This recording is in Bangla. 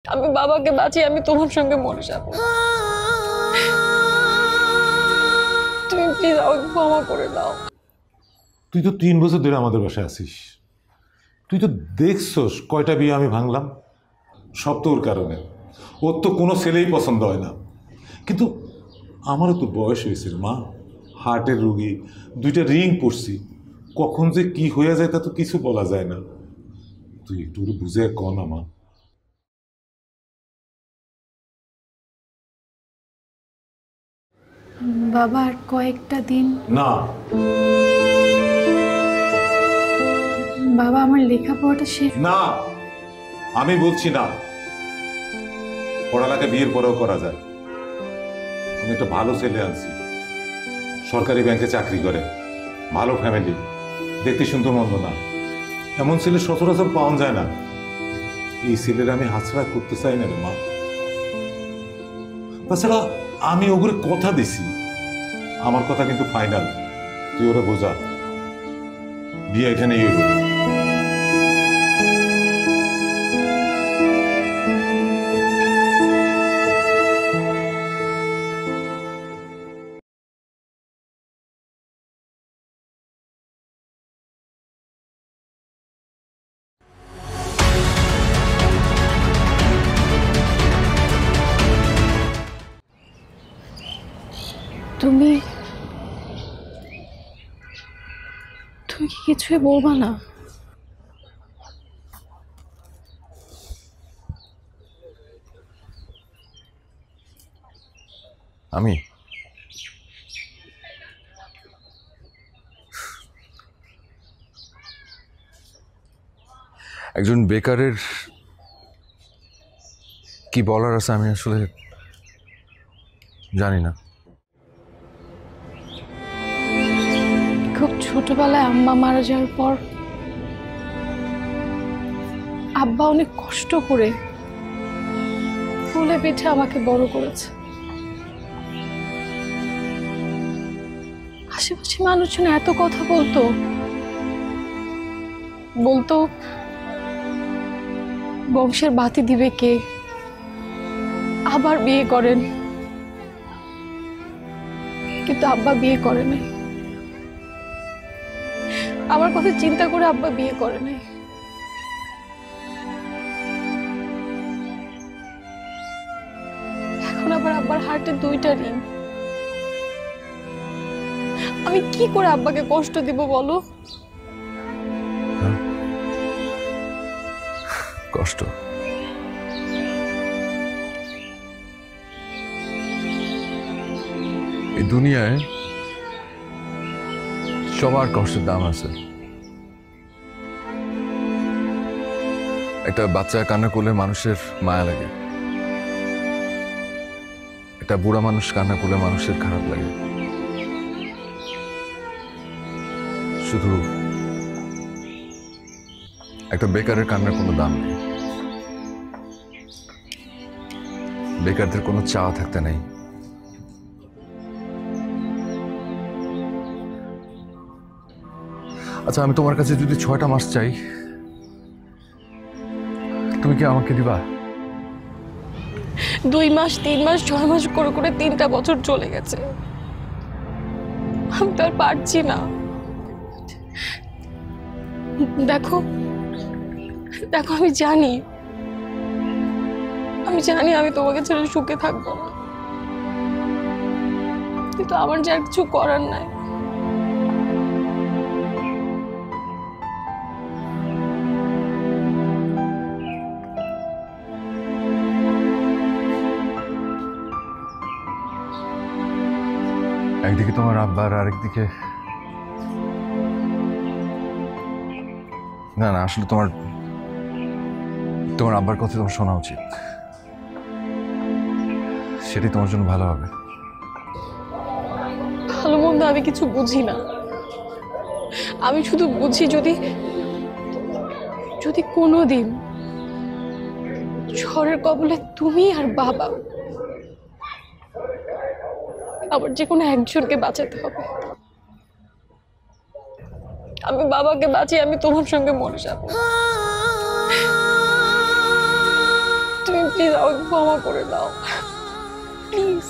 আমি বাবাকে বাঁচিয়ে আমি তোমার সঙ্গে মরে যাব। তুমি প্লিজ আমাকে ক্ষমা করে দাও। তুই তো 3 বছর ধরে আমাদের বাসায় আছিস, তুই তো দেখছস কয়টা বিয়ে আমি ভাঙলাম। সব তো ওর কারণে। ওর তো কোনো ছেলেই পছন্দ হয় না, কিন্তু আমারও তো বয়স হয়েছে মা, হার্টের রুগী, 2টা রিং পড়ছি, কখন যে কি হয়ে যায় তা তো কিছু বলা যায় না। তুই একটু বুঝে ক না মা। বাবা আর কয়েকটা দিন। না, বাবা আমার লেখাপড়াটা শেষ। না, আমি বলছি না। পড়ালেখা বিয়ের পরেও করা যায়। আমি একটা ভালো ছেলে আনছি, সরকারি ব্যাংকে চাকরি করে, ভালো ফ্যামিলি, দেখতে সুন্দর মন্দ না। এমন ছেলে সচরাচর পাওয়া যায় না। এই ছেলের আমি হাতছাড়া করতে চাই না রে মা। তাছাড়া আমি ওগুলো কথা দিছি, আমার কথা কিন্তু ফাইনাল। তুই ওরা বোঝা, বিয়ে এখানেই হইব। তুমি তুমি কি কিছুই বলবা না? আমি একজন বেকারের কি বলার আছে আমি আসলে জানি না। খুব ছোটবেলায় আম্মা মারা যাওয়ার পর আব্বা অনেক কষ্ট করে ফুলে পিঠে আমাকে বড় করেছে। আশেপাশে মানুষজন এত কথা বলতো বলতো বংশের বাতি দিবে কে, আবার বিয়ে করেন, কিন্তু আব্বা বিয়ে করে নাই। আমার কথা চিন্তা করে আব্বা বিয়ে করে নাই। এখন আবার আব্বার হার্টে 2টা রিং। আমি কি করে আব্বাকে কষ্ট দিব বলো? কষ্ট এই দুনিয়ায় সবার কষ্টের দাম আছে। একটা বাচ্চা কান্না করলে মানুষের মায়া লাগে, একটা বুড়া মানুষ কান্না করলে মানুষের খারাপ লাগে। শুধু একটা বেকারের কান্নার কোনো দাম নেই। বেকারদের কোনো চাওয়া থাকতে নেই। আচ্ছা, আমি তোমার কাছে যদি 6টা মাস চাই, তুমি কি আমাকে দিবা? 2 মাস, 3 মাস, 6 মাস করে করে 3টা বছর চলে গেছে। আমি তো আর পারছি না। দেখো দেখো, আমি জানি আমি তোমাকে ছেড়ে সুখে থাকবো না, কিন্তু আমার যে আর কিছু করার নাই। একদিকে তোমার আব্বা আর আরেকদিকে না না, আসলে তোমার আব্বার কথা তোমার শোনা উচিত। সেটাই তোমার জন্য ভালো হবে। ভালো মন্দ আমি কিছু বুঝি না। আমি শুধু বুঝি যদি যদি কোনোদিন ঝড়ের কবলে তুমি আর বাবা, আবার যে কোনো একজনকে বাঁচাতে হবে। আমি বাবাকে বাঁচিয়ে আমি তোমার সঙ্গে মরে যাব। তুমি প্লিজ আমাকে ক্ষমা করে দাও প্লিজ।